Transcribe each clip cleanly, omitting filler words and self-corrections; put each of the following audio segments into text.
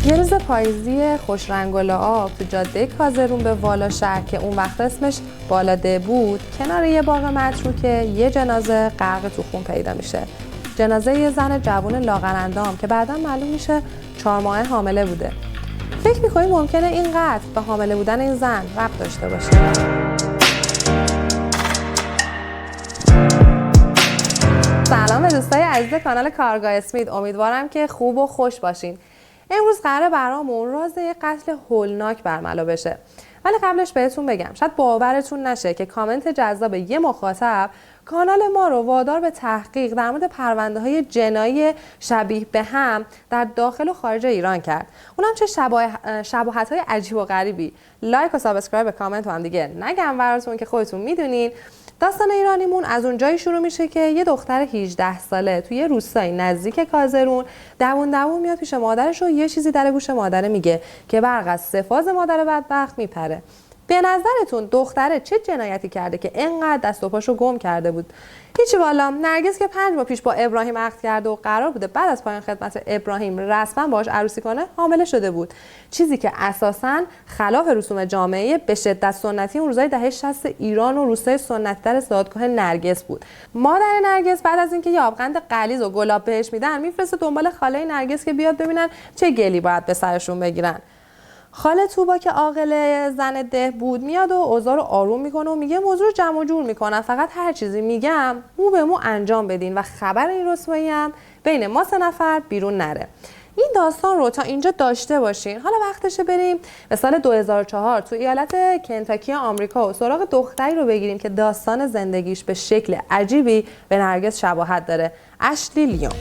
یه روز پاییزی خوش رنگ و لعاب تو جاده کازرون به والا شهر که اون وقت اسمش بالاده بود، کنار یه باغ متروکه یه جنازه غرق تو خون پیدا میشه. جنازه یه زن جوون لاغرندام که بعداً معلوم میشه 4 ماهه حامله بوده. فکر می‌کنی ممکنه این قتل به حامله بودن این زن ربط داشته باشه؟ سلام به دوستای عزیز کانال کارگاه اسمیت، امیدوارم که خوب و خوش باشین. امروز قراره برامون راز یک قتل هولناک برملا بشه. ولی قبلش بهتون بگم شاید باورتون نشه که کامنت جذاب یه مخاطب کانال ما رو وادار به تحقیق در مورد پرونده‌های جنایی شبیه به هم در داخل و خارج ایران کرد. اونم چه شباهت‌های عجیب و غریبی. لایک و سابسکرایب و کامنت هم دیگه نگم براتون که خودتون میدونین. داستان ایرانیمون از اون جایی شروع میشه که یه دختر 18 ساله توی یه روستایی نزدیک کازرون دوون میاد پیش مادرش و یه چیزی در گوش مادر میگه که برق از سه‌فاز مادر بدبخت میپره. به نظرتون دختره چه جنایتی کرده که اینقدر دست و پاشو گم کرده بود؟ هیچی والا. نرگس که 5 ماه پیش با ابراهیم عقد کرده و قرار بوده بعد از پایان خدمت ابراهیم رسما باهاش عروسی کنه، حامله شده بود. چیزی که اساساً خلاف رسوم جامعه به شدت سنتی اون روزای دهه 60 ایران و روستای سنتی‌تر دادگاه نرگس بود. مادر نرگس بعد از اینکه یه آبغند غلیظ و گلاب بهش میدن، میفرسته دنبال خاله نرگس که بیاد ببینن چه گلی باید به سرشون بگیرن. خاله توبا که عاقل زن ده بود میاد و اوضاع رو آروم میکنه و میگه موضوع رو جمع و جور میکنم، فقط هر چیزی میگم مو به مو انجام بدین و خبر این رسوایی هم بین ما 3 نفر بیرون نره. این داستان رو تا اینجا داشته باشین. حالا وقتشه بریم به سال 2004 تو ایالت کنتاکی آمریکا و سراغ دختری رو بگیریم که داستان زندگیش به شکل عجیبی به نرگس شباهت داره. اشلی لیون.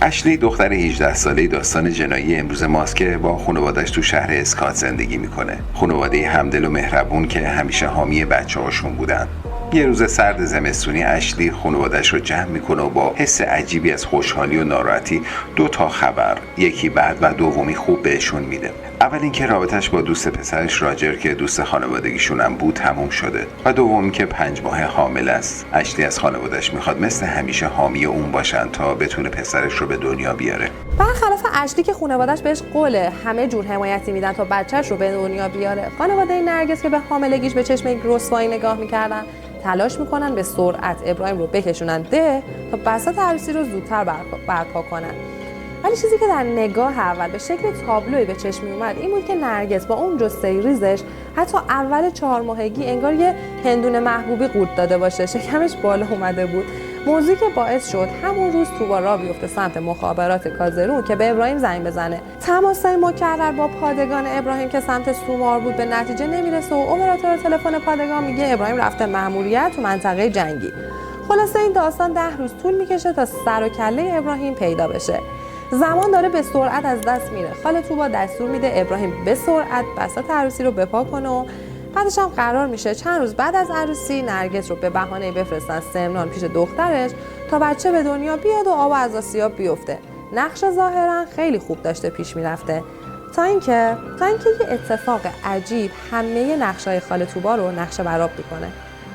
اشلی دختر 18 ساله داستان جنایی امروز ماست که با خانواده‌اش تو شهر اسکات زندگی میکنه. خانواده همدل و مهربون که همیشه حامی بچه‌هاشون بودن. یه روز سرد زمستونی اشلی خانواده‌اش رو جمع میکنه و با حس عجیبی از خوشحالی و ناراحتی 2 تا خبر، یکی بد و دومی خوب بهشون میده. اول اینکه رابطش با دوست پسرش راجر که دوست خانوادگیشون هم بود تموم شده و دوم که 5 ماه حامله است. اشلی از خانواده‌اش میخواد مثل همیشه حامی اون باشن تا بتونه پسرش رو به دنیا بیاره. برخلاف اشلی که خانواده‌اش بهش قول همه جور حمایتی میدن تا بچه‌ش رو به دنیا بیاره، خانواده نرگس که به حاملگیش به چشم رسوایی نگاه میکردن تلاش میکنن به سرعت ابراهیم رو بکشونن ده تا بساط عروسی رو زودتر برپا کنن. ولی چیزی که در نگاه اول به شکل تابلویی به چشم اومد این بود که نرگس با اون جثه ریزش حتی اول 4 ماهگی انگار یه هندونه محبوبی قورت داده باشه، شکمش بالا اومده بود. موضوعی که باعث شد همون روز توبا راه بیفته سمت مخابرات کازرون که به ابراهیم زنگ بزنه. تماس‌های مکرر با پادگان ابراهیم که سمت سومار بود به نتیجه نمیرسه و اپراتور تلفن پادگان میگه ابراهیم رفته مأموریت تو منطقه جنگی. خلاصه این داستان 10 روز طول میکشه تا سر و کله ابراهیم پیدا بشه. زمان داره به سرعت از دست میره. خاله توبا دستور میده ابراهیم به سرعت بساط عروسی رو بپا کنه و بعدش هم قرار میشه چند روز بعد از عروسی نرگس رو به بهانه بفرستن سمنان پیش دخترش تا بچه به دنیا بیاد و آب از آسیاب بیفته. نقش ظاهرا خیلی خوب داشته پیش میرفته تا اینکه یه اتفاق عجیب همه نقشای خاله توبا رو نقشه براب میکنه.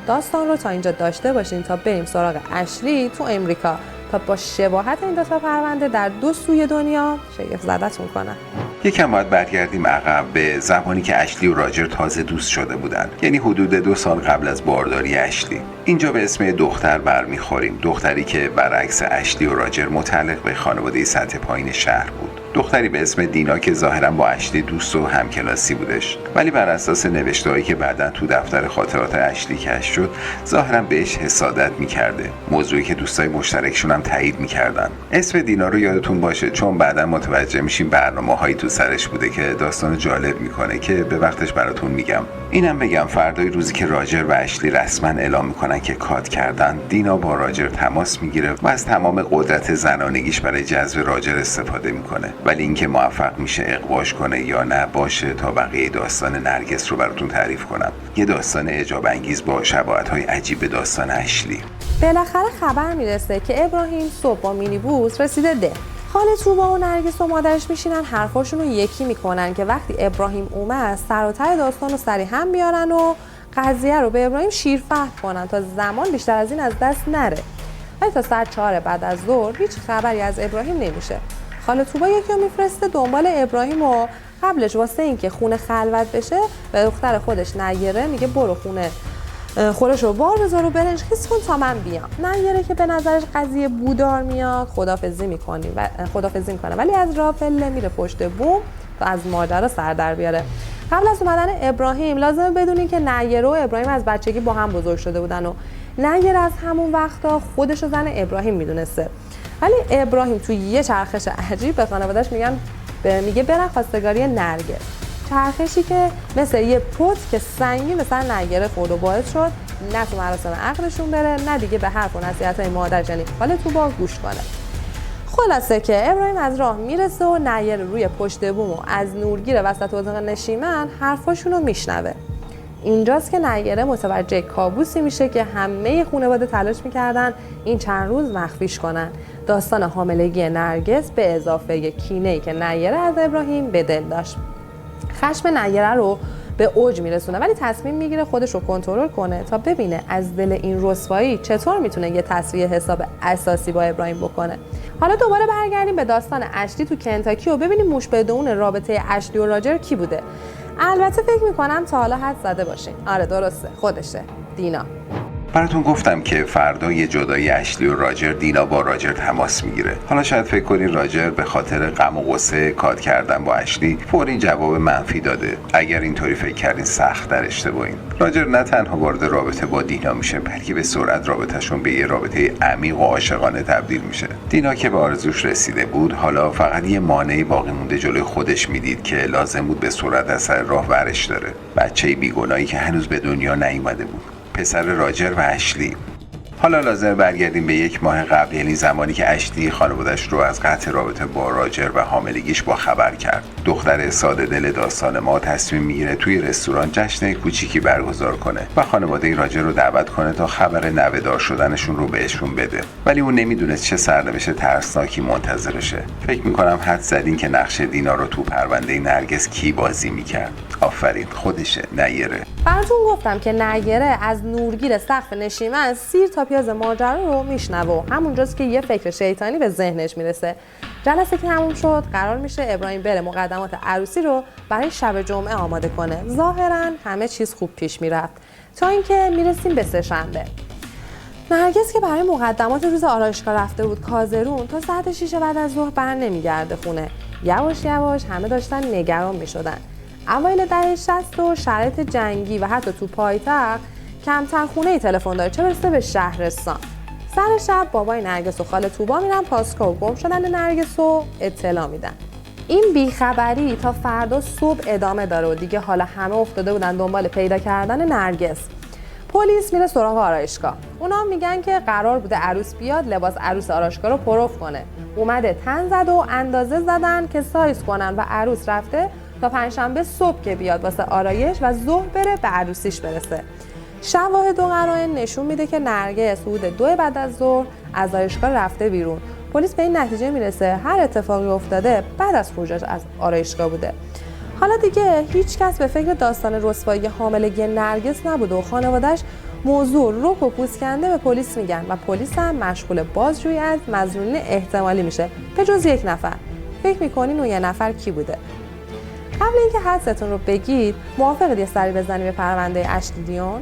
داستان رو تا اینجا داشته باشین تا بریم سراغ اشلی تو امریکا تا با شباهت این 2 تا پرونده در 2 سوی دنیا شگفت زدتون کنن. یکم باید برگردیم عقب به زمانی که اشلی و راجر تازه دوست شده بودن، یعنی حدود 2 سال قبل از بارداری اشلی. اینجا به اسم دختر برمیخوریم، دختری که برعکس اشلی و راجر متعلق به خانواده سطح پایین شهر بود. دختری به اسم دینا که ظاهرا با اشلی دوست و همکلاسی بودش، ولی بر اساس نوشته‌هایی که بعداً تو دفتر خاطرات اشلی کشف شد ظاهرا بهش حسادت می‌کرده، موضوعی که دوستای مشترکشون هم تایید می‌کردن. اسم دینا رو یادتون باشه چون بعداً متوجه میشیم برنامه‌هایی تو سرش بوده که داستان جالب میکنه که به وقتش براتون میگم. اینم بگم فردای روزی که راجر و اشلی رسما اعلام میکنن که کات کردن، دینا با راجر تماس میگیره و از تمام قدرت زنانگیش برای جذب راجر استفاده میکنه، ولی اینکه موفق میشه اغواش کنه یا نه باشه تا بقیه داستان نرگس رو براتون تعریف کنم. یه داستان اعجاب انگیز با شباهت‌های عجیب به داستان اشلی. بالاخره خبر میرسه که ابراهیم صبح با مینیبوس رسیده ده. خاله توبا و نرگس و مادرش میشینن حرفاشون رو یکی میکنن که وقتی ابراهیم اومد سر و ته داستان رو سری هم بیارن و قضیه رو به ابراهیم شیرفهم کنن تا زمان بیشتر از این از دست نره. ولی تا ساعت 4 بعد از ظهر هیچ خبری از ابراهیم نمیشه. خاله طوبا یکی رو میفرسته دنبال ابراهیم و قبلش واسه اینکه خونه خلوت بشه به دختر خودش نیره میگه برو خونه خودش رو بار بذار و برنج خیس کن تا من بیام. نیره که به نظرش قضیه بودار میاد خدافظی میکنه ولی از راه پله میره پشت بوم تا از ماجرا سر در بیاره. قبل از اومدن ابراهیم لازمه بدونین که نیره و ابراهیم از بچگی با هم بزرگ شده بودن و نیره از همون وقتا خودش رو زن ابراهیم میدونسته. ولی ابراهیم توی یه چرخش عجیب به خانواده‌اش میگه برن خواستگاری نرگس. چرخشی که مثل یه پت که سنگین مثلا نیره خورد و باعث شد نه تو مراسم عقدشون بره نه دیگه به حرف و نصیحت‌های مادرش یعنی خاله طوبا گوش کنه. خلاصه که ابراهیم از راه میرسه و نیره روی پشت بوم و از نورگیر وسط اتاق نشیمن حرفاشون رو میشنوه. اینجاست که نیره متوجه کابوسی میشه که همه خانواده تلاش میکردن این چند روز مخفیش کنن. داستان حاملگی نرگس به اضافه کینه‌ای که نیره از ابراهیم به دل داشت. خشم نیره رو به اوج میرسونه ولی تصمیم میگیره خودش رو کنترل کنه تا ببینه از دل این رسوایی چطور میتونه یه تسویه حساب اساسی با ابراهیم بکنه. حالا دوباره برگردیم به داستان اشلی تو کنتاکی و ببینیم موشبدون رابطه اشلی و راجر کی بوده. البته فکر میکنم تا حالا حد زده باشین. آره درسته خودشه، دینا. براتون گفتم که فردا یه جدایی اشلی و راجر دینا با راجر تماس میگیره. حالا شاید فکر کنین راجر به خاطر غم و غصه کات کردن با اشلی فوری جواب منفی داده. اگر اینطوری فکر کردین سخت در اشتباهین. راجر نه تنها وارد رابطه با دینا میشه بلکه به سرعت رابطهشون به یه رابطه عمیق و عاشقانه تبدیل میشه. دینا که به آرزوش رسیده بود حالا فقط یه مانعی باقی مونده جلوی خودش میدید که لازم بود به سرعت از سر راه ورش داره. بچه‌ی بیگناهی که هنوز به دنیا نیومده بود. پسر راجر و اشلی. حالا لازم برگردیم به 1 ماه قبل، یعنی زمانی که اشلی خانواده‌اش رو از قطع رابطه با راجر و حاملگیش با خبر کرد. دختر ساده دل داستان ما تصمیم میگیره توی رستوران جشن کوچیکی برگزار کنه و خانواده راجر رو دعوت کنه تا خبر نوه‌دار شدنشون رو بهشون بده. ولی اون نمیدونست چه سرنوشت ترسناکی منتظرشه. فکر میکنم حد زدین که نقش دینا رو تو پرونده نرگس کی بازی میکرد. آفرین، خودشه، نیره. براتون گفتم که نیره از نورگیر سقف نشیمن سیر تا پیاز ماجرا رو میشنوه و همونجاست که یه فکر شیطانی به ذهنش میرسه. جلسه که تموم شد قرار میشه ابراهیم بره مقدمات عروسی رو برای شب جمعه آماده کنه. ظاهرا همه چیز خوب پیش میرفت تا اینکه میرسیم به سه‌شنبه. نرگس که برای مقدمات روز آرایشگاه رفته بود کازرون تا ساعت 6 بعد از ظهر بر نمیگرده خونه. یواش یواش همه داشتن نگران میشدن. اوایل دهه 60 و شرایط جنگی و حتی تو پایتخت کمتر خونه‌ای تلفن داره چه برسه به شهرستان. سر شب بابای نرگس و خاله طوبا میرن پاسگاه و گم شدن نرگس رو اطلاع میدن. این بیخبری تا فردا صبح ادامه داره و دیگه حالا همه افتاده بودن دنبال پیدا کردن نرگس. پلیس میره سراغ آرایشگاه. اونا میگن که قرار بوده عروس بیاد لباس عروس آرایشگاه رو پروف کنه. اومده تن زد و اندازه زدن که سایز کنن و عروس رفته تا پنجشنبه صبح که بیاد واسه آرایش و ظهر بره به عروسیش برسه. شواهد و قرائن نشون میده که نرگس حدود 2 بعد از ظهر از آرایشگاه رفته بیرون. پلیس به این نتیجه میرسه هر اتفاقی افتاده بعد از خروجش از آرایشگاه بوده. حالا دیگه هیچ کس به فکر داستان رسوایی حاملگی نرگس نبوده و خانواده‌اش موضوع رک و پوسکنده به پلیس میگن و پلیس هم مشغول بازجویی از مظنونین احتمالی میشه به جز 1 نفر. فکر میکنین اون 1 نفر کی بوده؟ قبل اینکه حدستون رو بگید موافقید یه سری بزنیم به پرونده اشلی دیون؟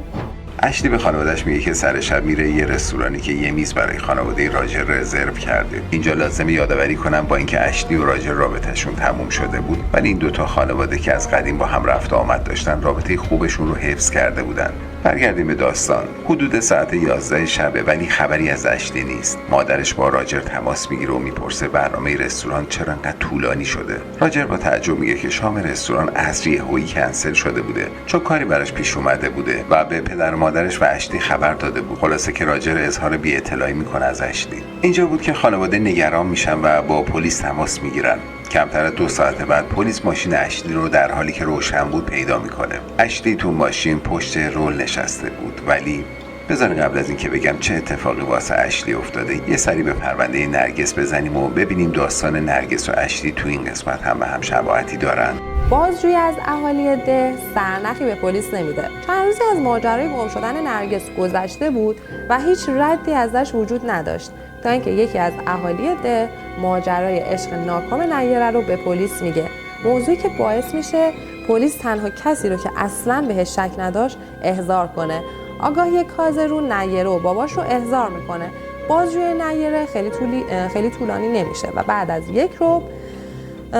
اشلی به خانواده‌اش میگه که سر شب میره یه رستورانی که یه میز برای خانواده راجر رزرو کرده. اینجا لازمه یادآوری کنم با اینکه اشلی و راجر رابطه‌شون تموم شده بود ولی این 2 خانواده که از قدیم با هم رفت و آمد داشتن رابطه خوبشون رو حفظ کرده بودن. برگردیم به داستان. حدود ساعت 11 شبه ولی خبری از اشلی نیست. مادرش با راجر تماس میگیره و میپرسه برنامه رستوران چرا انقدر طولانی شده. راجر با تعجب میگه که شام رستوران عصری هویی کنسل شده بوده چون کاری براش پیش اومده بوده و به پدر و مادرش و اشلی خبر داده بود. خلاصه که راجر اظهار بی‌اطلاعی میکنه از اشلی. اینجا بود که خانواده نگران میشن و با پلیس تماس میگیرن. کمتر از 2 ساعت بعد پلیس ماشین اشلی رو در حالی که روشن بود پیدا میکنه. اشلی تو ماشین پشت رول نشسته بود. ولی بذارین قبل از اینکه بگم چه اتفاقی واسه اشلی افتاده یه سری به پرونده نرگس بزنیم و ببینیم داستان نرگس و اشلی تو این قسمت هم به هم شباهتی دارن. بازجویی از اهالی ده سرنخی به پلیس نمیده. چند روزی از ماجرای گم شدن نرگس گذشته بود و هیچ ردی ازش وجود نداشت تا اینکه یکی از اهالی ده ماجرای عشق ناکام نیره رو به پلیس میگه، موضوعی که باعث میشه پلیس تنها کسی رو که اصلاً بهش شک نداشت احضار کنه. آگاهی کازرون نیره و باباش رو احضار میکنه. بازجویی نیره خیلی طولانی نمیشه و بعد از یک ربع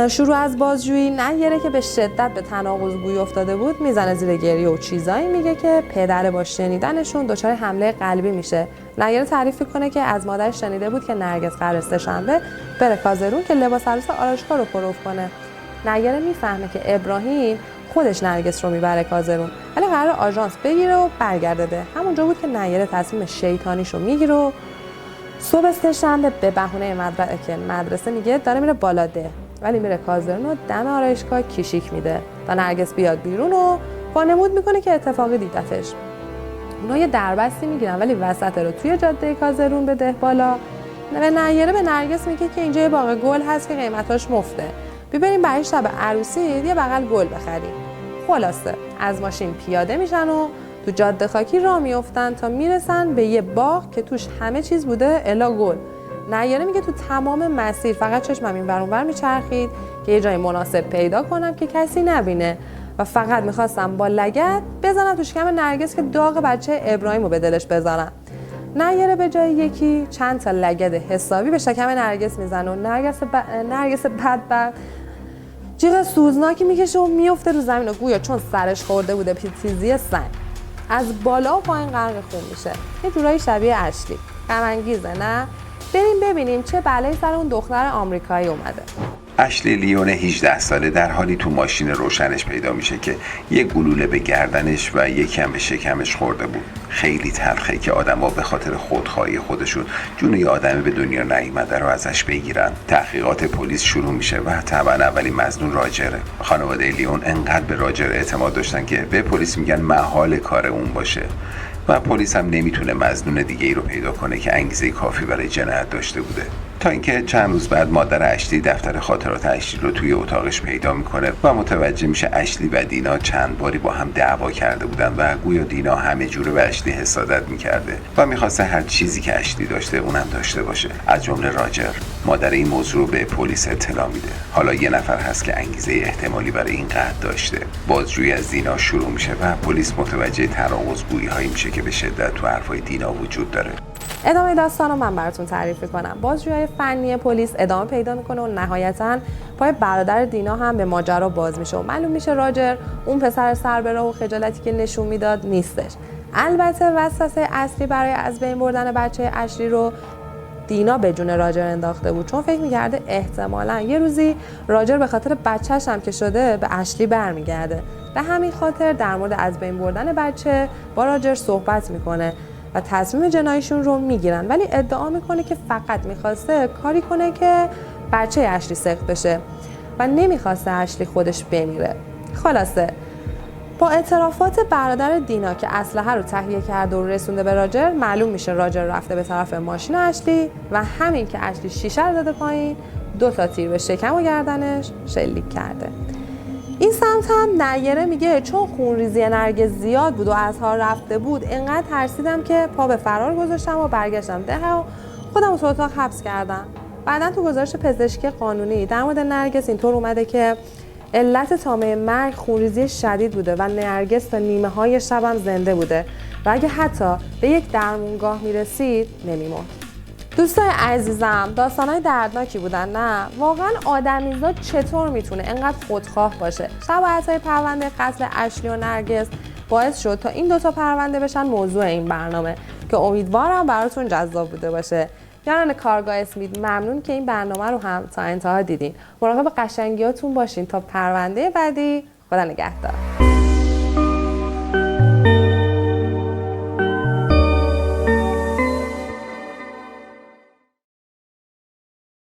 شروع از بازجویی نیره که به شدت به تناقض‌گویی افتاده بود میزنه زیر گریه و چیزایی میگه که پدر با شنیدنشون دچار حمله قلبی میشه. نیره تعریف کنه که از مادرش شنیده بود که نرگس قراره سه‌شنبه بره کازرون که لباس عروس آرایشگاه رو پروف کنه. نیره میفهمه که ابراهیم خودش نرگس رو میبره کازرون ولی قرار آژانس بگیره و برگرده ده. همونجا بود که نیره تصمیم شیطانیشو میگیره و صبح سه‌شنبه به بهونه مدرسه میگه داره میره بالا ده، ولی میره کازرون و دم آرایشگاه کیشیک میده تا نرگس بیاد بیرون و وانمود میکنه که اتفاقی دیدتش. اونا یه دربستی میگیرن ولی وسط رو توی جاده کازرون به ده بالا و نیره به نرگس میگه که اینجا یه باغ گل هست که قیمتاش مفته، ببریم برای شب عروسی یه بغل گل بخریم. خلاصه از ماشین پیاده میشن و تو جاده خاکی راه میافتن تا میرسن به یه باغ که توش همه چیز بوده الا گل. نیره میگه تو تمام مسیر فقط چشمم این ور اون ور میچرخید که یه جای مناسب پیدا کنم که کسی نبینه و فقط میخواستم با لگد بزنم تو شکم نرگس که داغ بچه ابراهیم رو به دلش بزنم. نیره به جای یکی چند تا لگد حسابی به شکم نرگس میزنه و نرگس بدبخت جیغ سوزناکی میکشه و میفته رو زمین و گویا چون سرش خورده بوده تیزی سنگ از بالا و پایین غرق خون میشه. یه جورایی شبیه اشلی. غم انگیزه نه؟ بریم ببینیم چه بلایی سر اون دختر آمریکایی اومده. اشلی لیون 18 ساله در حالی تو ماشین روشنش پیدا میشه که یه گلوله به گردنش و یکم به شکمش خورده بود. خیلی تلخه که آدما به خاطر خودخواهی خودشون جون یه آدمی به دنیا نیومده رو ازش بگیرن. تحقیقات پلیس شروع میشه و طبعا اولین مظنون راجره. خانواده لیون انقدر به راجر اعتماد داشتن که به پلیس میگن محال کار اون باشه و پلیس هم نمیتونه مظنون دیگه ای رو پیدا کنه که انگیزه کافی برای جنایت داشته بوده. تا اینکه چند روز بعد مادر اشلی دفتر خاطرات اشلی رو توی اتاقش پیدا میکنه و متوجه میشه اشلی و دینا چند باری با هم دعوا کرده بودن و گویا دینا همه جوره به اشلی حسادت میکرده و میخواسته هر چیزی که اشلی داشته اونم داشته باشه، از جمله راجر. مادر این موضوع رو به پلیس اطلاع میده. حالا یه نفر هست که انگیزه احتمالی برای این قتل داشته. بازجویی از دینا شروع میشه و پلیس متوجه تناقض‌گویی هایی میشه که به شدت تو حرفای دینا وجود داره. ادامه داستان رو من براتون تعریف میکنم. بازجویی فنی پلیس ادامه پیدا میکنه و نهایتاً پای برادر دینا هم به ماجرا باز میشه و معلوم میشه راجر اون پسر سربراه و خجالتی که نشون میداد نیستش. البته وسوسه اصلی برای از بین بردن بچه اشلی رو دینا به جون راجر انداخته بود، چون فکر میکرده احتمالاً یه روزی راجر به خاطر بچه‌ش هم که شده به اشلی برمیگرده. به همین خاطر در مورد از بین بردن بچه با راجر صحبت میکنه و تصمیم جناییشون رو میگیرن، ولی ادعا میکنه که فقط میخواسته کاری کنه که بچه اشلی سقط بشه و نمیخواسته اشلی خودش بمیره. خلاصه با اعترافات برادر دینا که اسلحه رو تهیه کرده و رسونده به راجر، معلوم میشه راجر رفته به طرف ماشین اشلی و همین که اشلی شیشه رو داده پایین 2 تیر به شکم و گردنش شلیک کرده. این سمت هم نیره میگه چون خونریزی نرگس زیاد بود و از حال رفته بود انقدر ترسیدم که پا به فرار گذاشتم و برگشتم ده و خودم رو تو اتاق حبس کردم. بعدن تو گزارش پزشکی قانونی در مورد نرگس اینطور اومده که علت طامع مرگ خونریزی شدید بوده و نرگس تا نیمه های شبم زنده بوده و اگه حتی به یک درمونگاه میرسید نمیمرد. دوستای عزیزم، داستانای دردناکی بودن نه؟ واقعا آدمیزاد چطور میتونه انقدر خودخواه باشه؟ شباهت‌های پرونده قتل اشلی و نرگس باعث شد تا این 2 پرونده بشن موضوع این برنامه که امیدوارم براتون جذاب بوده باشه. یاران کارگاه اسمیت ممنون که این برنامه رو هم تا انتها دیدین. مراقب قشنگیاتون باشین تا پرونده بعدی. خدا نگهدار.